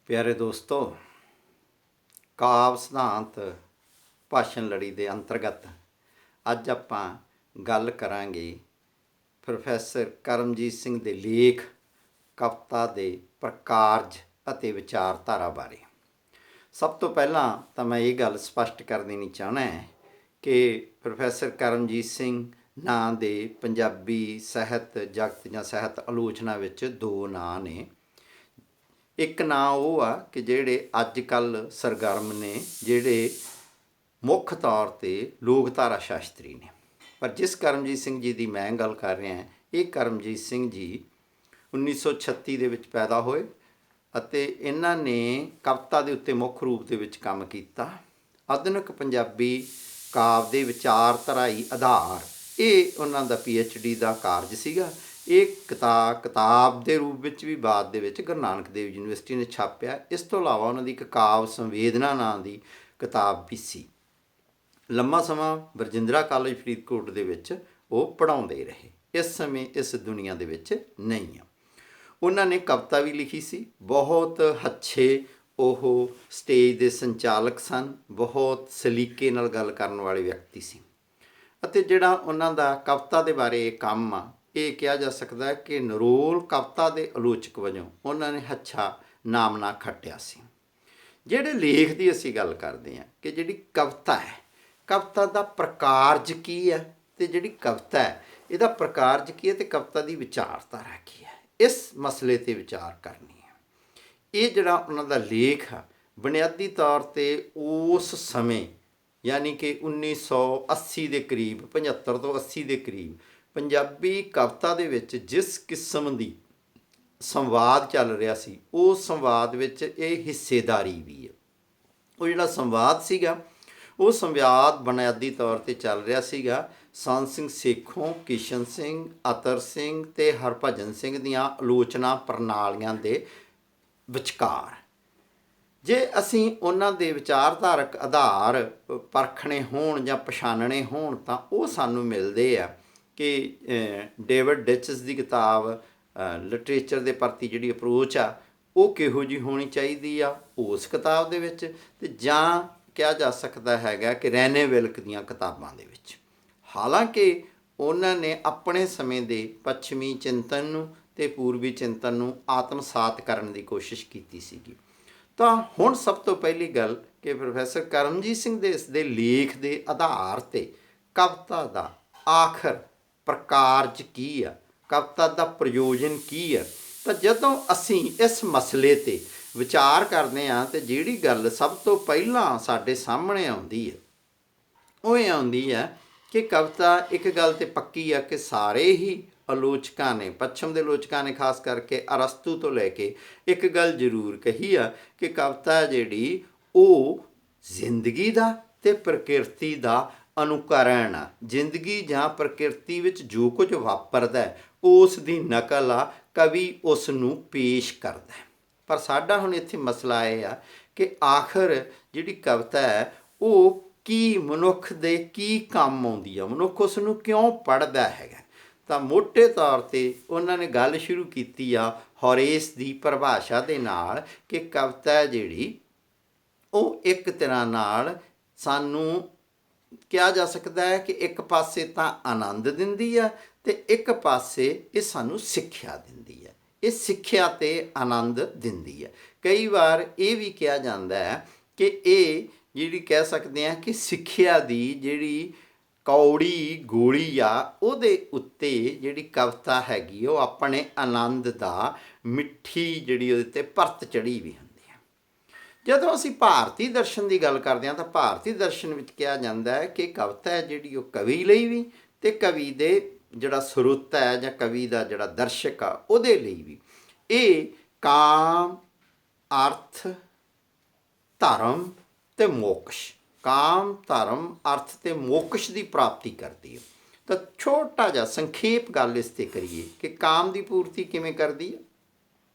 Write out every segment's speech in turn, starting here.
ਪਿਆਰੇ ਦੋਸਤੋ, ਕਾਵਿ ਸਿਧਾਂਤ ਭਾਸ਼ਣ ਲੜੀ ਦੇ ਅੰਤਰਗਤ ਅੱਜ ਆਪਾਂ ਗੱਲ ਕਰਾਂਗੇ ਪ੍ਰੋਫੈਸਰ ਕਰਮਜੀਤ ਸਿੰਘ ਦੇ ਲੇਖ ਕਵਿਤਾ ਦੇ ਪ੍ਰਕਾਰਜ ਅਤੇ ਵਿਚਾਰਧਾਰਾ ਬਾਰੇ। ਸਭ ਤੋਂ ਪਹਿਲਾਂ ਤਾਂ ਮੈਂ ਇਹ ਗੱਲ ਸਪਸ਼ਟ ਕਰ ਦੇਣੀ ਚਾਹੁੰਦਾ ਕਿ ਪ੍ਰੋਫੈਸਰ ਕਰਮਜੀਤ ਸਿੰਘ ਨਾਂ ਦੇ ਪੰਜਾਬੀ ਸਾਹਿਤ ਜਗਤ ਜਾਂ ਸਾਹਿਤ ਆਲੋਚਨਾ ਵਿੱਚ ਦੋ ਨਾਂ ਨੇ। ਇੱਕ ਨਾਂ ਉਹ ਆ ਕਿ ਜਿਹੜੇ ਅੱਜ ਕੱਲ੍ਹ ਸਰਗਰਮ ਨੇ, ਜਿਹੜੇ ਮੁੱਖ ਤੌਰ 'ਤੇ ਲੋਕਧਾਰਾ ਸ਼ਾਸਤਰੀ ਨੇ। ਪਰ ਜਿਸ ਕਰਮਜੀਤ ਸਿੰਘ ਜੀ ਦੀ ਮੈਂ ਗੱਲ ਕਰ ਰਿਹਾ, ਇਹ ਕਰਮਜੀਤ ਸਿੰਘ ਜੀ 1936 ਦੇ ਵਿੱਚ ਪੈਦਾ ਹੋਏ ਅਤੇ ਇਹਨਾਂ ਨੇ ਕਵਿਤਾ ਦੇ ਉੱਤੇ ਮੁੱਖ ਰੂਪ ਦੇ ਵਿੱਚ ਕੰਮ ਕੀਤਾ। ਆਧੁਨਿਕ ਪੰਜਾਬੀ ਕਾਵਿ ਦੇ ਵਿਚਾਰਧਾਰਾਈ ਆਧਾਰ, ਇਹ ਉਹਨਾਂ ਦਾ PhD ਦਾ ਕਾਰਜ ਸੀਗਾ। ਇਹ ਕਿਤਾਬ ਦੇ ਰੂਪ ਵਿੱਚ ਵੀ ਬਾਅਦ ਦੇ ਵਿੱਚ ਗੁਰੂ ਨਾਨਕ ਦੇਵ ਯੂਨੀਵਰਸਿਟੀ ਨੇ ਛਾਪਿਆ। ਇਸ ਤੋਂ ਇਲਾਵਾ ਉਹਨਾਂ ਦੀ ਇੱਕ ਕਾਵਿ ਸੰਵੇਦਨਾ ਨਾਂ ਦੀ ਕਿਤਾਬ ਵੀ ਸੀ। ਲੰਮਾ ਸਮਾਂ ਬਰਜਿੰਦਰਾ ਕਾਲਜ ਫਰੀਦਕੋਟ ਦੇ ਵਿੱਚ ਉਹ ਪੜ੍ਹਾਉਂਦੇ ਰਹੇ। ਇਸ ਸਮੇਂ ਇਸ ਦੁਨੀਆ ਦੇ ਵਿੱਚ ਨਹੀਂ ਆ। ਉਹਨਾਂ ਨੇ ਕਵਿਤਾ ਵੀ ਲਿਖੀ ਸੀ। ਬਹੁਤ ਅੱਛੇ ਉਹ ਸਟੇਜ ਦੇ ਸੰਚਾਲਕ ਸਨ, ਬਹੁਤ ਸਲੀਕੇ ਨਾਲ ਗੱਲ ਕਰਨ ਵਾਲੇ ਵਿਅਕਤੀ ਸੀ। ਅਤੇ ਜਿਹੜਾ ਉਹਨਾਂ ਦਾ ਕਵਿਤਾ ਦੇ ਬਾਰੇ ਇਹ ਕੰਮ ਆ, ਇਹ ਕਿਹਾ ਜਾ ਸਕਦਾ ਕਿ ਨਰੋਲ ਕਵਿਤਾ ਦੇ ਆਲੋਚਕ ਵਜੋਂ ਉਹਨਾਂ ਨੇ ਅੱਛਾ ਨਾਮਣਾ ਖੱਟਿਆ ਸੀ। ਜਿਹੜੇ ਲੇਖ ਦੀ ਅਸੀਂ ਗੱਲ ਕਰਦੇ ਹਾਂ ਕਿ ਜਿਹੜੀ ਕਵਿਤਾ ਹੈ, ਕਵਿਤਾ ਦਾ ਪ੍ਰਕਾਰਜ ਕੀ ਹੈ ਅਤੇ ਜਿਹੜੀ ਕਵਿਤਾ ਹੈ ਇਹਦਾ ਪ੍ਰਕਾਰਜ ਕੀ ਹੈ ਅਤੇ ਕਵਿਤਾ ਦੀ ਵਿਚਾਰਧਾਰਾ ਕੀ ਹੈ, ਇਸ ਮਸਲੇ 'ਤੇ ਵਿਚਾਰ ਕਰਨੀ ਹੈ। ਇਹ ਜਿਹੜਾ ਉਹਨਾਂ ਦਾ ਲੇਖ ਆ, ਬੁਨਿਆਦੀ ਤੌਰ 'ਤੇ ਉਸ ਸਮੇਂ ਯਾਨੀ ਕਿ 1980 ਦੇ ਕਰੀਬ, 75 ਤੋਂ 80 ਦੇ ਕਰੀਬ ਪੰਜਾਬੀ ਕਵਿਤਾ ਦੇ ਵਿੱਚ ਜਿਸ ਕਿਸਮ ਦੀ ਸੰਵਾਦ ਚੱਲ ਰਿਹਾ ਸੀ, ਉਸ ਸੰਵਾਦ ਵਿੱਚ ਇਹ ਹਿੱਸੇਦਾਰੀ ਵੀ ਹੈ। ਉਹ ਜਿਹੜਾ ਸੰਵਾਦ ਸੀਗਾ, ਉਹ ਸੰਵਾਦ ਬੁਨਿਆਦੀ ਤੌਰ 'ਤੇ ਚੱਲ ਰਿਹਾ ਸੀਗਾ ਸੰਤ ਸਿੰਘ ਸੇਖੋਂ, ਕਿਸ਼ਨ ਸਿੰਘ, ਅਤਰ ਸਿੰਘ ਅਤੇ ਹਰਭਜਨ ਸਿੰਘ ਦੀਆਂ ਆਲੋਚਨਾ ਪ੍ਰਣਾਲੀਆਂ ਦੇ ਵਿਚਕਾਰ। ਜੇ ਅਸੀਂ ਉਹਨਾਂ ਦੇ ਵਿਚਾਰਧਾਰਕ ਆਧਾਰ ਪਰਖਣੇ ਹੋਣ ਜਾਂ ਪਛਾਣਨੇ ਹੋਣ ਤਾਂ ਉਹ ਸਾਨੂੰ ਮਿਲਦੇ ਆ ਕਿ ਡੇਵਿਡ ਡਿਚਸ ਦੀ ਕਿਤਾਬ ਲਿਟਰੇਚਰ ਦੇ ਪ੍ਰਤੀ ਜਿਹੜੀ ਅਪਰੋਚ ਆ ਉਹ ਕਿਹੋ ਜਿਹੀ ਹੋਣੀ ਚਾਹੀਦੀ ਆ ਉਸ ਕਿਤਾਬ ਦੇ ਵਿੱਚ, ਅਤੇ ਜਾਂ ਕਿਹਾ ਜਾ ਸਕਦਾ ਹੈਗਾ ਕਿ ਰੈਨੇ ਵਿਲਕ ਦੀਆਂ ਕਿਤਾਬਾਂ ਦੇ ਵਿੱਚ। ਹਾਲਾਂਕਿ ਉਹਨਾਂ ਨੇ ਆਪਣੇ ਸਮੇਂ ਦੇ ਪੱਛਮੀ ਚਿੰਤਨ ਨੂੰ ਅਤੇ ਪੂਰਬੀ ਚਿੰਤਨ ਨੂੰ ਆਤਮਸਾਤ ਕਰਨ ਦੀ ਕੋਸ਼ਿਸ਼ ਕੀਤੀ ਸੀਗੀ। ਤਾਂ ਹੁਣ ਸਭ ਤੋਂ ਪਹਿਲੀ ਗੱਲ ਕਿ ਪ੍ਰੋਫੈਸਰ ਕਰਮਜੀਤ ਸਿੰਘ ਦੇ ਇਸ ਦੇ ਲੇਖ ਦੇ ਆਧਾਰ 'ਤੇ ਕਵਿਤਾ ਦਾ ਆਖਰ ਪ੍ਰਕਾਰਜ ਕੀ ਆ, ਕਵਿਤਾ ਦਾ ਪ੍ਰਯੋਜਨ ਕੀ ਆ। ਤਾਂ ਜਦੋਂ ਅਸੀਂ ਇਸ ਮਸਲੇ 'ਤੇ ਵਿਚਾਰ ਕਰਦੇ ਹਾਂ ਤਾਂ ਜਿਹੜੀ ਗੱਲ ਸਭ ਤੋਂ ਪਹਿਲਾਂ ਸਾਡੇ ਸਾਹਮਣੇ ਆਉਂਦੀ ਹੈ ਉਹ ਇਹ ਆਉਂਦੀ ਹੈ ਕਿ ਕਵਿਤਾ ਇੱਕ ਗੱਲ ਤਾਂ ਪੱਕੀ ਆ ਕਿ ਸਾਰੇ ਹੀ ਆਲੋਚਕਾਂ ਨੇ, ਪੱਛਮ ਦੇ ਆਲੋਚਕਾਂ ਨੇ ਖਾਸ ਕਰਕੇ ਅਰਸਤੂ ਤੋਂ ਲੈ ਕੇ ਇੱਕ ਗੱਲ ਜ਼ਰੂਰ ਕਹੀ ਆ ਕਿ ਕਵਿਤਾ ਜਿਹੜੀ ਉਹ ਜ਼ਿੰਦਗੀ ਦਾ ਅਤੇ ਪ੍ਰਕਿਰਤੀ ਦਾ ਅਨੁਕਰਨ ਆ। ਜ਼ਿੰਦਗੀ ਜਾਂ ਪ੍ਰਕਿਰਤੀ ਵਿੱਚ ਜੋ ਕੁਝ ਵਾਪਰਦਾ ਉਸ ਦੀ ਨਕਲ ਆ, ਕਵੀ ਉਸ ਨੂੰ ਪੇਸ਼ ਕਰਦਾ। ਪਰ ਸਾਡਾ ਹੁਣ ਇੱਥੇ ਮਸਲਾ ਇਹ ਆ ਕਿ ਆਖਰ ਜਿਹੜੀ ਕਵਿਤਾ ਹੈ ਉਹ ਕੀ ਮਨੁੱਖ ਦੇ ਕੀ ਕੰਮ ਆਉਂਦੀ ਆ, ਮਨੁੱਖ ਉਸ ਨੂੰ ਕਿਉਂ ਪੜ੍ਹਦਾ ਹੈਗਾ। ਤਾਂ ਮੋਟੇ ਤੌਰ 'ਤੇ ਉਹਨਾਂ ਨੇ ਗੱਲ ਸ਼ੁਰੂ ਕੀਤੀ ਆ ਹੋਰੇਸ ਦੀ ਪਰਿਭਾਸ਼ਾ ਦੇ ਨਾਲ ਕਿ ਕਵਿਤਾ ਜਿਹੜੀ ਉਹ ਇੱਕ ਤਰ੍ਹਾਂ ਨਾਲ ਸਾਨੂੰ ਕਿਹਾ ਜਾ ਸਕਦਾ ਹੈ ਕਿ ਇੱਕ ਪਾਸੇ ਤਾਂ ਆਨੰਦ ਦਿੰਦੀ ਆ ਅਤੇ ਇੱਕ ਪਾਸੇ ਇਹ ਸਾਨੂੰ ਸਿੱਖਿਆ ਦਿੰਦੀ ਹੈ। ਇਹ ਸਿੱਖਿਆ ਅਤੇ ਆਨੰਦ ਦਿੰਦੀ ਹੈ। ਕਈ ਵਾਰ ਇਹ ਵੀ ਕਿਹਾ ਜਾਂਦਾ ਹੈ ਕਿ ਇਹ ਜਿਹੜੀ ਕਹਿ ਸਕਦੇ ਹਾਂ ਕਿ ਸਿੱਖਿਆ ਦੀ ਜਿਹੜੀ ਕੌੜੀ ਗੋਲੀ ਆ ਉਹਦੇ ਉੱਤੇ ਜਿਹੜੀ ਕਵਿਤਾ ਹੈਗੀ ਉਹ ਆਪਣੇ ਆਨੰਦ ਦਾ ਮਿੱਠੀ ਜਿਹੜੀ ਉਹਦੇ 'ਤੇ ਪਰਤ ਚੜ੍ਹੀ ਵੀ ਹੁੰਦੀ ਹੈ। ਜਦੋਂ ਅਸੀਂ ਭਾਰਤੀ ਦਰਸ਼ਨ ਦੀ ਗੱਲ ਕਰਦੇ ਹਾਂ ਤਾਂ ਭਾਰਤੀ ਦਰਸ਼ਨ ਵਿੱਚ ਕਿਹਾ ਜਾਂਦਾ ਹੈ ਕਿ ਕਵਿਤਾ ਹੈ ਜਿਹੜੀ ਉਹ ਕਵੀ ਲਈ ਵੀ ਅਤੇ ਕਵੀ ਦੇ ਜਿਹੜਾ ਸਰੋਤਾ ਹੈ ਜਾਂ ਕਵੀ ਦਾ ਜਿਹੜਾ ਦਰਸ਼ਕ ਆ ਉਹਦੇ ਲਈ ਵੀ ਇਹ ਕਾਮ, ਅਰਥ, ਧਰਮ ਅਤੇ ਮੋਕਸ਼, ਕਾਮ, ਧਰਮ, ਅਰਥ ਅਤੇ ਮੋਕਸ਼ ਦੀ ਪ੍ਰਾਪਤੀ ਕਰਦੀ ਹੈ। ਤਾਂ ਛੋਟਾ ਜਿਹਾ ਸੰਖੇਪ ਗੱਲ ਇਸ 'ਤੇ ਕਰੀਏ ਕਿ ਕਾਮ ਦੀ ਪੂਰਤੀ ਕਿਵੇਂ ਕਰਦੀ ਹੈ।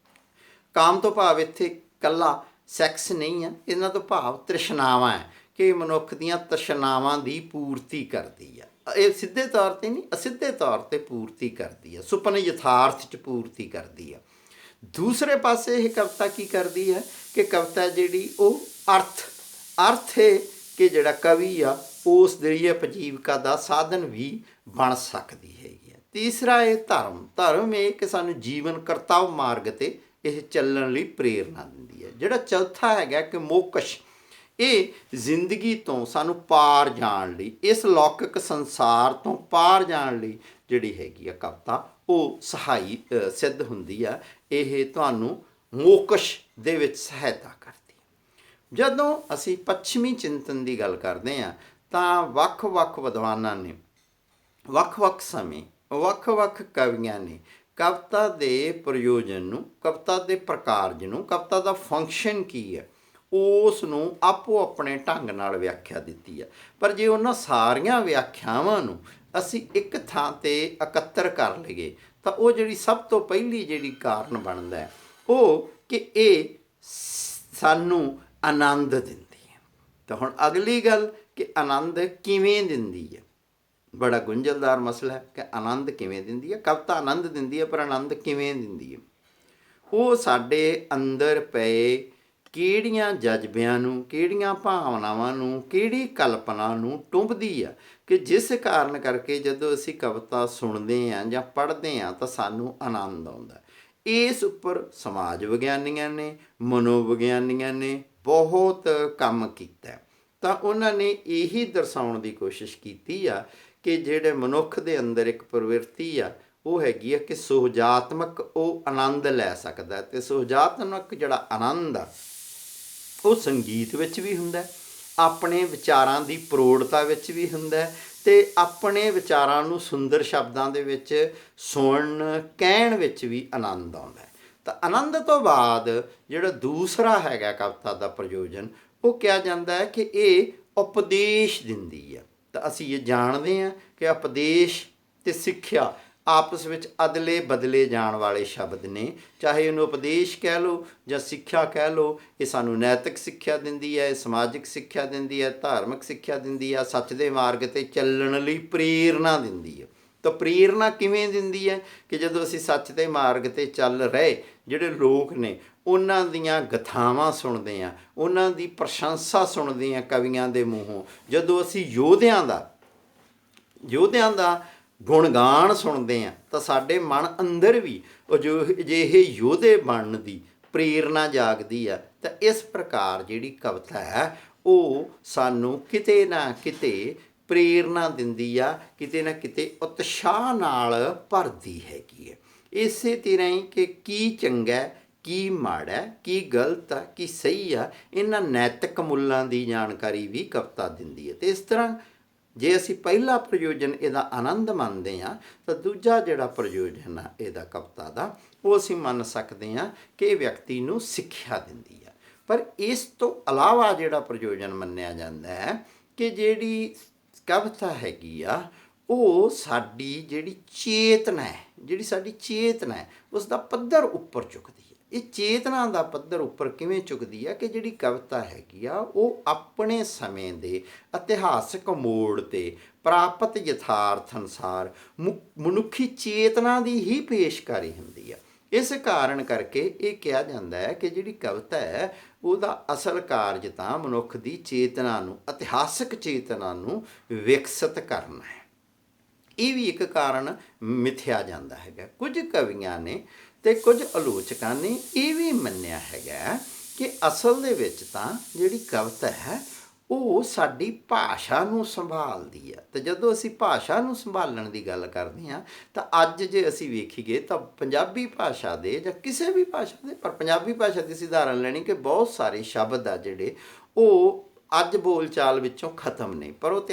ਕਾਮ ਤੋਂ ਭਾਵ ਇੱਥੇ ਇਕੱਲਾ ਸੈਕਸ ਨਹੀਂ ਆ, ਇਹਨਾਂ ਤੋਂ ਭਾਵ ਤ੍ਰਿਸ਼ਨਾਵਾਂ ਹੈ ਕਿ ਮਨੁੱਖ ਦੀਆਂ ਤ੍ਰਿਸ਼ਨਾਵਾਂ ਦੀ ਪੂਰਤੀ ਕਰਦੀ ਆ। ਇਹ ਸਿੱਧੇ ਤੌਰ 'ਤੇ ਨਹੀਂ, ਅਸਿੱਧੇ ਤੌਰ 'ਤੇ ਪੂਰਤੀ ਕਰਦੀ ਆ, ਸੁਪਨੇ ਯਥਾਰਥ 'ਚ ਪੂਰਤੀ ਕਰਦੀ ਆ। ਦੂਸਰੇ ਪਾਸੇ ਇਹ ਕਵਿਤਾ ਕੀ ਕਰਦੀ ਹੈ ਕਿ ਕਵਿਤਾ ਜਿਹੜੀ ਉਹ ਅਰਥ ਹੈ ਕਿ ਜਿਹੜਾ ਕਵੀ ਆ ਉਸ ਦੀ ਉਪਜੀਵਕਾ ਦਾ ਸਾਧਨ ਵੀ ਬਣ ਸਕਦੀ ਹੈਗੀ ਹੈ। ਤੀਸਰਾ ਇਹ ਧਰਮ ਇਹ ਕਿ ਸਾਨੂੰ ਜੀਵਨ ਕਰਤੱਵ ਮਾਰਗ 'ਤੇ ਇਹ ਚੱਲਣ ਲਈ ਪ੍ਰੇਰਨਾ ਦਿੰਦੀ ਹੈ। ਜਿਹੜਾ ਚੌਥਾ ਹੈਗਾ ਕਿ ਮੋਕਸ਼, ਇਹ ਜ਼ਿੰਦਗੀ ਤੋਂ ਸਾਨੂੰ ਪਾਰ ਜਾਣ ਲਈ, ਇਸ ਲੌਕਿਕ ਸੰਸਾਰ ਤੋਂ ਪਾਰ ਜਾਣ ਲਈ ਜਿਹੜੀ ਹੈਗੀ ਆ ਕਵਿਤਾ ਉਹ ਸਹਾਈ ਸਿੱਧ ਹੁੰਦੀ ਆ। ਇਹ ਤੁਹਾਨੂੰ ਮੋਕਸ਼ ਦੇ ਵਿੱਚ ਸਹਾਇਤਾ ਕਰਦੀ ਹੈ। ਜਦੋਂ ਅਸੀਂ ਪੱਛਮੀ ਚਿੰਤਨ ਦੀ ਗੱਲ ਕਰਦੇ ਹਾਂ ਤਾਂ ਵੱਖ-ਵੱਖ ਵਿਦਵਾਨਾਂ ਨੇ ਵੱਖ-ਵੱਖ ਸਮੇਂ ਵੱਖ-ਵੱਖ ਕਵੀਆਂ ਨੇ ਕਵਿਤਾ ਦੇ ਪ੍ਰਯੋਜਨ ਨੂੰ, ਕਵਿਤਾ ਦੇ ਪ੍ਰਕਾਰਜ ਨੂੰ, ਕਵਿਤਾ ਦਾ ਫੰਕਸ਼ਨ ਕੀ ਹੈ ਉਸ ਨੂੰ ਆਪੋ ਆਪਣੇ ਢੰਗ ਨਾਲ ਵਿਆਖਿਆ ਦਿੱਤੀ ਹੈ। ਪਰ ਜੇ ਉਹਨਾਂ ਸਾਰੀਆਂ ਵਿਆਖਿਆਵਾਂ ਨੂੰ ਅਸੀਂ ਇੱਕ ਥਾਂ 'ਤੇ ਇਕੱਤਰ ਕਰ ਲਈਏ ਤਾਂ ਉਹ ਜਿਹੜੀ ਸਭ ਤੋਂ ਪਹਿਲੀ ਜਿਹੜੀ ਕਾਰਨ ਬਣਦਾ ਹੈ ਉਹ ਕਿ ਇਹ ਸਾਨੂੰ ਆਨੰਦ ਦਿੰਦੀ ਹੈ। ਤਾਂ ਹੁਣ ਅਗਲੀ ਗੱਲ ਕਿ ਆਨੰਦ ਕਿਵੇਂ ਦਿੰਦੀ ਹੈ, ਬੜਾ ਗੁੰਝਲਦਾਰ ਮਸਲਾ ਹੈ ਕਿ ਆਨੰਦ ਕਿਵੇਂ ਦਿੰਦੀ ਹੈ। ਕਵਿਤਾ ਆਨੰਦ ਦਿੰਦੀ ਹੈ ਪਰ ਆਨੰਦ ਕਿਵੇਂ ਦਿੰਦੀ ਹੈ? ਉਹ ਸਾਡੇ ਅੰਦਰ ਪਏ ਕਿਹੜੀਆਂ ਜਜ਼ਬਿਆਂ ਨੂੰ, ਕਿਹੜੀਆਂ ਭਾਵਨਾਵਾਂ ਨੂੰ, ਕਿਹੜੀ ਕਲਪਨਾ ਨੂੰ ਟੁੰਬਦੀ ਆ ਕਿ ਜਿਸ ਕਾਰਨ ਕਰਕੇ ਜਦੋਂ ਅਸੀਂ ਕਵਿਤਾ ਸੁਣਦੇ ਹਾਂ ਜਾਂ ਪੜ੍ਹਦੇ ਹਾਂ ਤਾਂ ਸਾਨੂੰ ਆਨੰਦ ਆਉਂਦਾ। ਇਸ ਉੱਪਰ ਸਮਾਜ ਵਿਗਿਆਨੀਆਂ ਨੇ, ਮਨੋਵਿਗਿਆਨੀਆਂ ਨੇ ਬਹੁਤ ਕੰਮ ਕੀਤਾ। ਤਾਂ ਉਹਨਾਂ ਨੇ ਇਹੀ ਦਰਸਾਉਣ ਦੀ ਕੋਸ਼ਿਸ਼ ਕੀਤੀ ਆ ਕਿ ਜਿਹੜੇ ਮਨੁੱਖ ਦੇ ਅੰਦਰ ਇੱਕ ਪ੍ਰਵਿਰਤੀ ਆ ਉਹ ਹੈਗੀ ਆ ਕਿ ਸੁਹਜਾਤਮਕ ਉਹ ਆਨੰਦ ਲੈ ਸਕਦਾ। ਅਤੇ ਸੁਹਜਾਤਮਕ ਜਿਹੜਾ ਆਨੰਦ ਆ ਉਹ ਸੰਗੀਤ ਵਿੱਚ ਵੀ ਹੁੰਦਾ, ਆਪਣੇ ਵਿਚਾਰਾਂ ਦੀ ਪ੍ਰੋੜਤਾ ਵਿੱਚ ਵੀ ਹੁੰਦਾ ਅਤੇ ਆਪਣੇ ਵਿਚਾਰਾਂ ਨੂੰ ਸੁੰਦਰ ਸ਼ਬਦਾਂ ਦੇ ਵਿੱਚ ਸੁਣਨ ਕਹਿਣ ਵਿੱਚ ਵੀ ਆਨੰਦ ਆਉਂਦਾ। ਤਾਂ ਆਨੰਦ ਤੋਂ ਬਾਅਦ ਜਿਹੜਾ ਦੂਸਰਾ ਹੈਗਾ ਕਵਿਤਾ ਦਾ ਪ੍ਰਯੋਜਨ ਉਹ ਕਿਹਾ ਜਾਂਦਾ ਹੈ ਕਿ ਇਹ ਉਪਦੇਸ਼ ਦਿੰਦੀ ਆ। ਤਾਂ ਅਸੀਂ ਇਹ ਜਾਣਦੇ ਹਾਂ ਕਿ ਉਪਦੇਸ਼ ਅਤੇ ਸਿੱਖਿਆ ਆਪਸ ਵਿੱਚ ਅਦਲੇ ਬਦਲੇ ਜਾਣ ਵਾਲੇ ਸ਼ਬਦ ਨੇ। ਚਾਹੇ ਉਹਨੂੰ ਉਪਦੇਸ਼ ਕਹਿ ਲਓ ਜਾਂ ਸਿੱਖਿਆ ਕਹਿ ਲਓ, ਇਹ ਸਾਨੂੰ ਨੈਤਿਕ ਸਿੱਖਿਆ ਦਿੰਦੀ ਹੈ, ਸਮਾਜਿਕ ਸਿੱਖਿਆ ਦਿੰਦੀ ਹੈ, ਧਾਰਮਿਕ ਸਿੱਖਿਆ ਦਿੰਦੀ ਹੈ, ਸੱਚ ਦੇ ਮਾਰਗ 'ਤੇ ਚੱਲਣ ਲਈ ਪ੍ਰੇਰਨਾ ਦਿੰਦੀ ਹੈ। ਤਾਂ ਪ੍ਰੇਰਨਾ ਕਿਵੇਂ ਦਿੰਦੀ ਹੈ ਕਿ ਜਦੋਂ ਅਸੀਂ ਸੱਚ ਦੇ ਮਾਰਗ 'ਤੇ ਚੱਲ ਰਹੇ ਜਿਹੜੇ ਲੋਕ ਨੇ ਉਹਨਾਂ ਦੀਆਂ ਗਥਾਵਾਂ ਸੁਣਦੇ ਹਾਂ, ਉਹਨਾਂ ਦੀ ਪ੍ਰਸ਼ੰਸਾ ਸੁਣਦੇ ਹਾਂ ਕਵੀਆਂ ਦੇ ਮੂੰਹੋਂ, ਜਦੋਂ ਅਸੀਂ ਯੋਧਿਆਂ ਦਾ ਗੁਣਗਾਨ ਸੁਣਦੇ ਹਾਂ ਤਾਂ ਸਾਡੇ ਮਨ ਅੰਦਰ ਵੀ ਉਹ ਜੋ ਅਜਿਹੇ ਯੋਧੇ ਬਣਨ ਦੀ ਪ੍ਰੇਰਨਾ ਜਾਗਦੀ ਆ। ਤਾਂ ਇਸ ਪ੍ਰਕਾਰ ਜਿਹੜੀ ਕਵਿਤਾ ਹੈ ਉਹ ਸਾਨੂੰ ਕਿਤੇ ਨਾ ਕਿਤੇ ਪ੍ਰੇਰਨਾ ਦਿੰਦੀ ਆ, ਕਿਤੇ ਨਾ ਕਿਤੇ ਉਤਸ਼ਾਹ ਨਾਲ ਭਰਦੀ ਹੈਗੀ ਹੈ। ਇਸੇ ਤਰ੍ਹਾਂ ਹੀ ਕਿ ਕੀ ਚੰਗਾ, ਕੀ ਮਾੜਾ, ਕੀ ਗਲਤ ਆ, ਕੀ ਸਹੀ ਆ, ਇਹਨਾਂ ਨੈਤਿਕ ਮੁੱਲਾਂ ਦੀ ਜਾਣਕਾਰੀ ਵੀ ਕਵਿਤਾ ਦਿੰਦੀ ਹੈ। ਅਤੇ ਇਸ ਤਰ੍ਹਾਂ ਜੇ ਅਸੀਂ ਪਹਿਲਾ ਪ੍ਰਯੋਜਨ ਇਹਦਾ ਆਨੰਦ ਮੰਨਦੇ ਹਾਂ ਤਾਂ ਦੂਜਾ ਜਿਹੜਾ ਪ੍ਰਯੋਜਨ ਆ ਇਹਦਾ ਕਵਿਤਾ ਦਾ ਉਹ ਅਸੀਂ ਮੰਨ ਸਕਦੇ ਹਾਂ ਕਿ ਇਹ ਵਿਅਕਤੀ ਨੂੰ ਸਿੱਖਿਆ ਦਿੰਦੀ ਆ। ਪਰ ਇਸ ਤੋਂ ਇਲਾਵਾ ਜਿਹੜਾ ਪ੍ਰਯੋਜਨ ਮੰਨਿਆ ਜਾਂਦਾ ਹੈ ਕਿ ਜਿਹੜੀ ਕਵਿਤਾ ਹੈਗੀ ਆ ਉਹ ਸਾਡੀ ਜਿਹੜੀ ਚੇਤਨਾ ਹੈ ਉਸ ਦਾ ਪੱਧਰ ਉੱਪਰ ਚੁੱਕਦੀ ਹੈ। ਇਹ ਚੇਤਨਾ ਦਾ ਪੱਧਰ ਉੱਪਰ ਕਿਵੇਂ ਚੁੱਕਦੀ ਹੈ ਕਿ ਜਿਹੜੀ ਕਵਿਤਾ ਹੈਗੀ ਆ ਉਹ ਆਪਣੇ ਸਮੇਂ ਦੇ ਇਤਿਹਾਸਕ ਮੋੜ 'ਤੇ ਪ੍ਰਾਪਤ ਯਥਾਰਥ ਅਨੁਸਾਰ ਮਨੁੱਖੀ ਚੇਤਨਾ ਦੀ ਹੀ ਪੇਸ਼ਕਾਰੀ ਹੁੰਦੀ ਹੈ। ਇਸ ਕਾਰਨ ਕਰਕੇ ਇਹ ਕਿਹਾ ਜਾਂਦਾ ਹੈ ਕਿ ਜਿਹੜੀ ਕਵਿਤਾ ਹੈ ਉਹਦਾ ਅਸਲ ਕਾਰਜ ਤਾਂ ਮਨੁੱਖ ਦੀ ਚੇਤਨਾ ਨੂੰ, ਇਤਿਹਾਸਕ ਚੇਤਨਾ ਨੂੰ ਵਿਕਸਿਤ ਕਰਨਾ ਹੈ। ਇਹ ਵੀ ਇੱਕ ਕਾਰਨ ਮਿਥਿਆ ਜਾਂਦਾ ਹੈਗਾ। ਕੁਝ ਕਵੀਆਂ ਨੇ ਅਤੇ ਕੁਝ ਆਲੋਚਕਾਂ ਨੇ ਇਹ ਵੀ ਮੰਨਿਆ ਹੈਗਾ ਕਿ ਅਸਲ ਦੇ ਵਿੱਚ ਤਾਂ ਜਿਹੜੀ ਕਵਿਤਾ ਹੈ ਉਹ ਸਾਡੀ ਭਾਸ਼ਾ ਨੂੰ ਸੰਭਾਲਦੀ ਹੈ। ਅਤੇ ਜਦੋਂ ਅਸੀਂ ਭਾਸ਼ਾ ਨੂੰ ਸੰਭਾਲਣ ਦੀ ਗੱਲ ਕਰਦੇ ਹਾਂ ਤਾਂ ਅੱਜ ਜੇ ਅਸੀਂ ਵੇਖੀਏ ਤਾਂ ਪੰਜਾਬੀ ਭਾਸ਼ਾ ਦੇ ਜਾਂ ਕਿਸੇ ਵੀ ਭਾਸ਼ਾ ਦੇ, ਪਰ ਪੰਜਾਬੀ ਭਾਸ਼ਾ ਦੀ ਉਦਾਹਰਨ ਲੈਣੀ ਕਿ ਬਹੁਤ ਸਾਰੇ ਸ਼ਬਦ ਆ ਜਿਹੜੇ ਉਹ ਅੱਜ ਬੋਲਚਾਲ ਵਿੱਚੋਂ ਖਤਮ ਨੇ, ਪਰ ਉਹ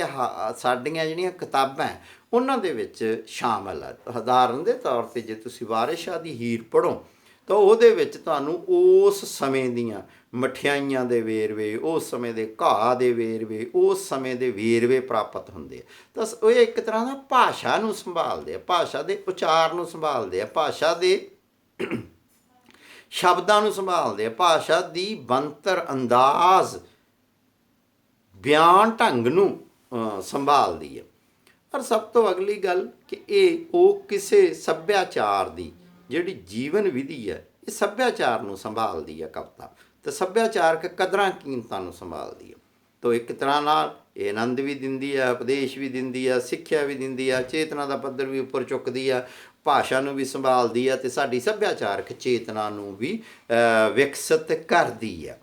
ਸਾਡੀਆਂ ਜਿਹੜੀਆਂ ਕਿਤਾਬਾਂ ਉਹਨਾਂ ਦੇ ਵਿੱਚ ਸ਼ਾਮਲ ਹੈ। ਉਦਾਹਰਨ ਦੇ ਤੌਰ 'ਤੇ ਜੇ ਤੁਸੀਂ ਵਾਰਿਸ ਸ਼ਾਹ ਦੀ ਹੀਰ ਪੜ੍ਹੋ ਤਾਂ ਉਹਦੇ ਵਿੱਚ ਤੁਹਾਨੂੰ ਉਸ ਸਮੇਂ ਦੀਆਂ ਮਠਿਆਈਆਂ ਦੇ ਵੇਰਵੇ, ਉਸ ਸਮੇਂ ਦੇ ਘਾਹ ਦੇ ਵੇਰਵੇ, ਉਸ ਸਮੇਂ ਦੇ ਵੇਰਵੇ ਪ੍ਰਾਪਤ ਹੁੰਦੇ ਆ। ਤਾਂ ਉਹ ਇੱਕ ਤਰ੍ਹਾਂ ਦਾ ਭਾਸ਼ਾ ਨੂੰ ਸੰਭਾਲਦੇ ਆ, ਭਾਸ਼ਾ ਦੇ ਉਚਾਰ ਨੂੰ ਸੰਭਾਲਦੇ ਆ, ਭਾਸ਼ਾ ਦੇ ਸ਼ਬਦਾਂ ਨੂੰ ਸੰਭਾਲਦੇ ਆ, ਭਾਸ਼ਾ ਦੀ ਬਣਤਰ, ਅੰਦਾਜ਼, ਬਿਆਨ ਢੰਗ ਨੂੰ ਸੰਭਾਲਦੀ ਹੈ। ਪਰ ਸਭ ਤੋਂ ਅਗਲੀ ਗੱਲ ਕਿ ਇਹ ਉਹ ਕਿਸੇ ਸੱਭਿਆਚਾਰ ਦੀ ਜਿਹੜੀ ਜੀਵਨ ਵਿਧੀ ਹੈ ਇਹ ਸੱਭਿਆਚਾਰ ਨੂੰ ਸੰਭਾਲਦੀ ਹੈ ਕਵਿਤਾ, ਤੇ ਸੱਭਿਆਚਾਰਕ ਕਦਰਾਂ ਕੀਮਤਾਂ ਨੂੰ ਸੰਭਾਲਦੀ ਹੈ। ਤੋ ਇੱਕ ਤਰ੍ਹਾਂ ਨਾਲ ਇਹ ਆਨੰਦ ਵੀ ਦਿੰਦੀ ਹੈ, ਉਪਦੇਸ਼ ਵੀ ਦਿੰਦੀ ਹੈ, ਸਿੱਖਿਆ ਵੀ ਦਿੰਦੀ ਹੈ, ਚੇਤਨਾ ਦਾ ਪੱਧਰ ਵੀ ਉੱਪਰ ਚੁੱਕਦੀ ਆ, ਭਾਸ਼ਾ ਨੂੰ ਵੀ ਸੰਭਾਲਦੀ ਹੈ, ਤੇ ਸਾਡੀ ਸੱਭਿਆਚਾਰਕ ਚੇਤਨਾ ਨੂੰ ਵੀ ਵਿਕਸਿਤ ਕਰਦੀ ਹੈ।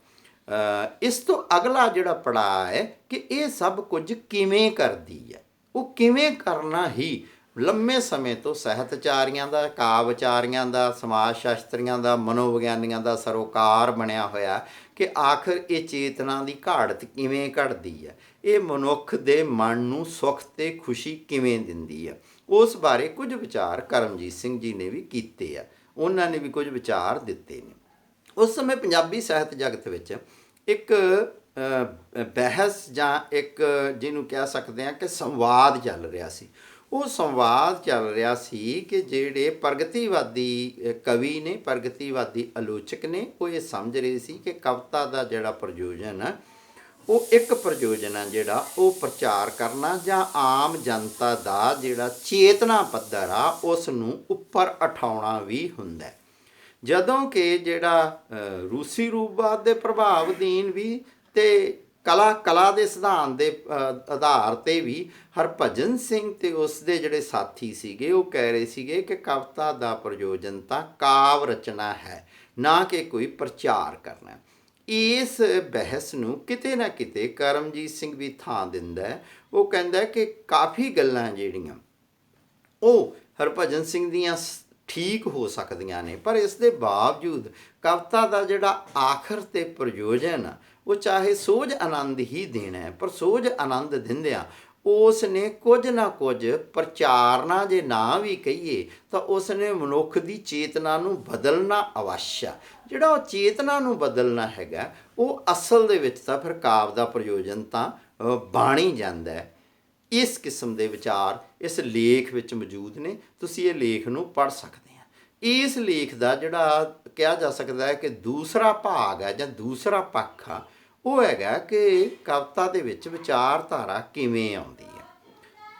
ਇਸ ਤੋਂ ਅਗਲਾ ਜਿਹੜਾ ਪੜਾਅ ਹੈ ਕਿ ਇਹ ਸਭ ਕੁਝ ਕਿਵੇਂ ਕਰਦੀ ਹੈ। ਉਹ ਕਿਵੇਂ ਕਰਨਾ ਹੀ ਲੰਮੇ ਸਮੇਂ ਤੋਂ ਸਾਹਿਤਚਾਰੀਆਂ ਦਾ, ਕਾਵਿਚਾਰੀਆਂ ਦਾ, ਸਮਾਜ ਸ਼ਾਸਤਰੀਆਂ ਦਾ, ਮਨੋਵਿਗਿਆਨੀਆਂ ਦਾ ਸਰੋਕਾਰ ਬਣਿਆ ਹੋਇਆ ਕਿ ਆਖਰ ਇਹ ਚੇਤਨਾ ਦੀ ਘਾੜਤ ਕਿਵੇਂ ਘਟਦੀ ਹੈ, ਇਹ ਮਨੁੱਖ ਦੇ ਮਨ ਨੂੰ ਸੁੱਖ ਤੇ ਖੁਸ਼ੀ ਕਿਵੇਂ ਦਿੰਦੀ ਹੈ। ਉਸ ਬਾਰੇ ਕੁਝ ਵਿਚਾਰ ਕਰਮਜੀਤ ਸਿੰਘ ਜੀ ਨੇ ਵੀ ਕੀਤੇ ਆ, ਉਹਨਾਂ ਨੇ ਵੀ ਕੁਝ ਵਿਚਾਰ ਦਿੱਤੇ ਨੇ। ਉਸ ਸਮੇਂ ਪੰਜਾਬੀ ਸਾਹਿਤ ਜਗਤ ਵਿੱਚ ਇੱਕ ਬਹਿਸ ਜਾਂ ਇੱਕ ਜਿਹਨੂੰ ਕਹਿ ਸਕਦੇ ਹਾਂ ਕਿ ਸੰਵਾਦ ਚੱਲ ਰਿਹਾ ਸੀ। ਉਹ ਸੰਵਾਦ ਚੱਲ ਰਿਹਾ ਸੀ ਕਿ ਜਿਹੜੇ ਪ੍ਰਗਤੀਵਾਦੀ ਕਵੀ ਨੇ, ਪ੍ਰਗਤੀਵਾਦੀ ਆਲੋਚਕ ਨੇ, ਉਹ ਇਹ ਸਮਝ ਰਹੇ ਸੀ ਕਿ ਕਵਿਤਾ ਦਾ ਜਿਹੜਾ ਪ੍ਰਯੋਜਨ ਹੈ ਉਹ ਇੱਕ ਪ੍ਰਯੋਜਨ ਹੈ ਜਿਹੜਾ ਉਹ ਪ੍ਰਚਾਰ ਕਰਨਾ ਜਾਂ ਆਮ ਜਨਤਾ ਦਾ ਜਿਹੜਾ ਚੇਤਨਾ ਪੱਧਰ ਆ ਉਸ ਨੂੰ ਉੱਪਰ ਉਠਾਉਣਾ ਵੀ ਹੁੰਦਾ। ਜਦੋਂ ਕਿ ਜਿਹੜਾ ਰੂਸੀ ਰੂਪਵਾਦ ਦੇ ਪ੍ਰਭਾਵ ਅਧੀਨ ਵੀ ਤੇ ਕਲਾ ਦੇ ਸਿਧਾਂਤ ਦੇ ਆਧਾਰ 'ਤੇ ਵੀ ਹਰਭਜਨ ਸਿੰਘ ਤੇ ਉਸ ਦੇ ਜਿਹੜੇ ਸਾਥੀ ਸੀਗੇ ਉਹ ਕਹਿ ਰਹੇ ਸੀਗੇ ਕਿ ਕਵਿਤਾ ਦਾ ਪ੍ਰਯੋਜਨ ਤਾਂ ਕਾਵਿ ਰਚਨਾ ਹੈ, ਨਾ ਕਿ ਕੋਈ ਪ੍ਰਚਾਰ ਕਰਨਾ। ਇਸ ਬਹਿਸ ਨੂੰ ਕਿਤੇ ਨਾ ਕਿਤੇ ਕਰਮਜੀਤ ਸਿੰਘ ਵੀ ਥਾਂ ਦਿੰਦਾ ਹੈ। ਉਹ ਕਹਿੰਦਾ ਕਿ ਕਾਫੀ ਗੱਲਾਂ ਜਿਹੜੀਆਂ ਉਹ ਹਰਭਜਨ ਸਿੰਘ ਦੀਆਂ ਠੀਕ ਹੋ ਸਕਦੀਆਂ ਨੇ, ਪਰ ਇਸ ਦੇ ਬਾਵਜੂਦ ਕਵਿਤਾ ਦਾ ਜਿਹੜਾ ਆਖਰ ਤੇ ਪ੍ਰਯੋਜਨ ਆ ਉਹ ਚਾਹੇ ਸੋਝ ਆਨੰਦ ਹੀ ਦੇਣਾ ਹੈ, ਪਰ ਸੋਝ ਆਨੰਦ ਦਿੰਦਿਆਂ ਉਸ ਨੇ ਕੁਝ ਨਾ ਕੁਝ ਪ੍ਰਚਾਰਨਾ ਜੇ ਨਾ ਵੀ ਕਹੀਏ ਤਾਂ ਉਸ ਨੇ ਮਨੁੱਖ ਦੀ ਚੇਤਨਾ ਨੂੰ ਬਦਲਣਾ ਅਵੱਸ਼ ਆ। ਜਿਹੜਾ ਉਹ ਚੇਤਨਾ ਨੂੰ ਬਦਲਣਾ ਹੈਗਾ ਉਹ ਅਸਲ ਦੇ ਵਿੱਚ ਤਾਂ ਫਿਰ ਕਾਵਿ ਦਾ ਪ੍ਰਯੋਜਨ ਤਾਂ ਬਣ ਹੀ ਜਾਂਦਾ ਹੈ। ਇਸ ਕਿਸਮ ਦੇ ਵਿਚਾਰ ਇਸ ਲੇਖ ਵਿੱਚ ਮੌਜੂਦ ਨੇ, ਤੁਸੀਂ ਇਹ ਲੇਖ ਨੂੰ ਪੜ੍ਹ ਸਕਦੇ ਆ। ਇਸ ਲੇਖ ਦਾ ਜਿਹੜਾ ਕਿਹਾ ਜਾ ਸਕਦਾ ਹੈ ਕਿ ਦੂਸਰਾ ਭਾਗ ਹੈ ਜਾਂ ਦੂਸਰਾ ਪੱਖ ਆ ਉਹ ਹੈਗਾ ਕਿ ਕਵਿਤਾ ਦੇ ਵਿੱਚ ਵਿਚਾਰਧਾਰਾ ਕਿਵੇਂ ਆਉਂਦੀ ਹੈ।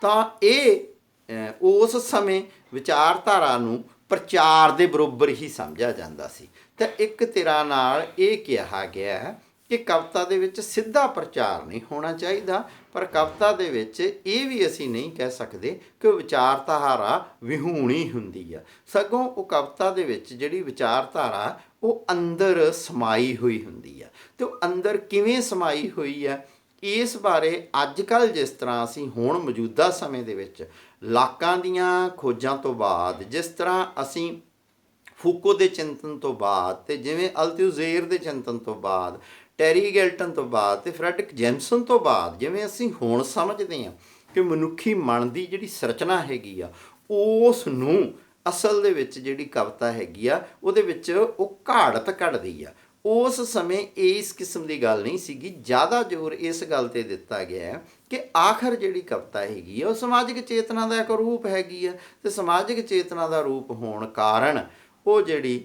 ਤਾਂ ਇਹ ਉਸ ਸਮੇਂ ਵਿਚਾਰਧਾਰਾ ਨੂੰ ਪ੍ਰਚਾਰ ਦੇ ਬਰਾਬਰ ਹੀ ਸਮਝਿਆ ਜਾਂਦਾ ਸੀ। ਤਾਂ ਇੱਕ ਤਰ੍ਹਾਂ ਨਾਲ ਇਹ ਕਿਹਾ ਗਿਆ ਕਿ ਕਵਿਤਾ ਦੇ ਵਿੱਚ ਸਿੱਧਾ ਪ੍ਰਚਾਰ ਨਹੀਂ ਹੋਣਾ ਚਾਹੀਦਾ, ਪਰ ਕਵਿਤਾ ਦੇ ਵਿੱਚ ਇਹ ਵੀ ਅਸੀਂ ਨਹੀਂ ਕਹਿ ਸਕਦੇ ਕਿ ਵਿਚਾਰਧਾਰਾ ਵਿਹੂਣੀ ਹੁੰਦੀ ਆ, ਸਗੋਂ ਉਹ ਕਵਿਤਾ ਦੇ ਵਿੱਚ ਜਿਹੜੀ ਵਿਚਾਰਧਾਰਾ ਉਹ ਅੰਦਰ ਸਮਾਈ ਹੋਈ ਹੁੰਦੀ ਆ। ਅਤੇ ਉਹ ਅੰਦਰ ਕਿਵੇਂ ਸਮਾਈ ਹੋਈ ਹੈ ਇਸ ਬਾਰੇ ਅੱਜ ਕੱਲ੍ਹ ਜਿਸ ਤਰ੍ਹਾਂ ਅਸੀਂ ਹੁਣ ਮੌਜੂਦਾ ਸਮੇਂ ਦੇ ਵਿੱਚ ਲਾਕਾਂ ਦੀਆਂ ਖੋਜਾਂ ਤੋਂ ਬਾਅਦ, ਜਿਸ ਤਰ੍ਹਾਂ ਅਸੀਂ ਫੂਕੋ ਦੇ ਚਿੰਤਨ ਤੋਂ ਬਾਅਦ ਅਤੇ ਜਿਵੇਂ ਅਲਥਿਊਜ਼ੇਰ ਦੇ ਚਿੰਤਨ ਤੋਂ ਬਾਅਦ, ਟੈਰੀ ਗੈਲਟਨ ਤੋਂ ਬਾਅਦ ਅਤੇ ਫਰੈਡਰਿਕ ਜੈਮਸਨ ਤੋਂ ਬਾਅਦ ਜਿਵੇਂ ਅਸੀਂ ਹੁਣ ਸਮਝਦੇ ਹਾਂ ਕਿ ਮਨੁੱਖੀ ਮਨ ਦੀ ਜਿਹੜੀ ਸੰਰਚਨਾ ਹੈਗੀ ਆ ਉਸ ਨੂੰ ਅਸਲ ਦੇ ਵਿੱਚ ਜਿਹੜੀ ਕਵਿਤਾ ਹੈਗੀ ਆ ਉਹਦੇ ਵਿੱਚ ਉਹ ਘਾੜਤ ਘੜਦੀ ਆ। ਉਸ ਸਮੇਂ ਇਸ ਕਿਸਮ ਦੀ ਗੱਲ ਨਹੀਂ ਸੀਗੀ। ਜ਼ਿਆਦਾ ਜ਼ੋਰ ਇਸ ਗੱਲ 'ਤੇ ਦਿੱਤਾ ਗਿਆ ਕਿ ਆਖਰ ਜਿਹੜੀ ਕਵਿਤਾ ਹੈਗੀ ਆ ਉਹ ਸਮਾਜਿਕ ਚੇਤਨਾ ਦਾ ਇੱਕ ਰੂਪ ਹੈਗੀ ਆ, ਅਤੇ ਸਮਾਜਿਕ ਚੇਤਨਾ ਦਾ ਰੂਪ ਹੋਣ ਕਾਰਨ ਉਹ ਜਿਹੜੀ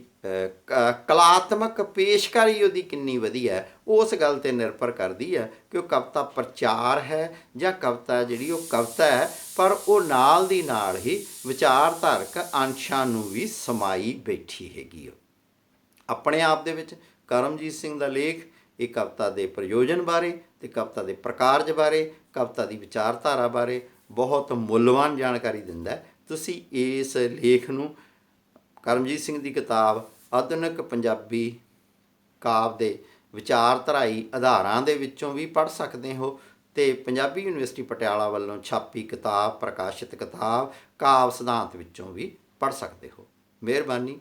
ਕਲਾਤਮਕ ਪੇਸ਼ਕਾਰੀ ਉਹਦੀ ਕਿੰਨੀ ਵਧੀਆ ਉਸ ਗੱਲ 'ਤੇ ਨਿਰਭਰ ਕਰਦੀ ਹੈ ਕਿ ਉਹ ਕਵਿਤਾ ਪ੍ਰਚਾਰ ਹੈ ਜਾਂ ਕਵਿਤਾ ਜਿਹੜੀ ਉਹ ਕਵਿਤਾ ਹੈ ਪਰ ਉਹ ਨਾਲ ਦੀ ਨਾਲ ਹੀ ਵਿਚਾਰਧਾਰਕ ਅੰਸ਼ਾਂ ਨੂੰ ਵੀ ਸਮਾਈ ਬੈਠੀ ਹੈਗੀ। ਆਪਣੇ ਆਪ ਦੇ ਵਿੱਚ ਕਰਮਜੀਤ ਸਿੰਘ ਦਾ ਲੇਖ ਇਹ ਕਵਿਤਾ ਦੇ ਪ੍ਰਯੋਜਨ ਬਾਰੇ ਅਤੇ ਕਵਿਤਾ ਦੇ ਪ੍ਰਕਾਰਜ ਬਾਰੇ, ਕਵਿਤਾ ਦੀ ਵਿਚਾਰਧਾਰਾ ਬਾਰੇ ਬਹੁਤ ਮੁੱਲਵਾਨ ਜਾਣਕਾਰੀ ਦਿੰਦਾ। ਤੁਸੀਂ ਇਸ ਲੇਖ ਨੂੰ ਕਰਮਜੀਤ ਸਿੰਘ ਦੀ ਕਿਤਾਬ ਆਧੁਨਿਕ ਪੰਜਾਬੀ ਕਾਵਿ ਦੇ ਵਿਚਾਰਧਾਰਾਈ ਆਧਾਰਾਂ ਦੇ ਵਿੱਚੋਂ ਵੀ ਪੜ੍ਹ ਸਕਦੇ ਹੋ, ਅਤੇ ਪੰਜਾਬੀ ਯੂਨੀਵਰਸਿਟੀ ਪਟਿਆਲਾ ਵੱਲੋਂ ਛਾਪੀ ਕਿਤਾਬ, ਪ੍ਰਕਾਸ਼ਿਤ ਕਿਤਾਬ ਕਾਵਿ ਸਿਧਾਂਤ ਵਿੱਚੋਂ ਵੀ ਪੜ੍ਹ ਸਕਦੇ ਹੋ। ਮਿਹਰਬਾਨੀ।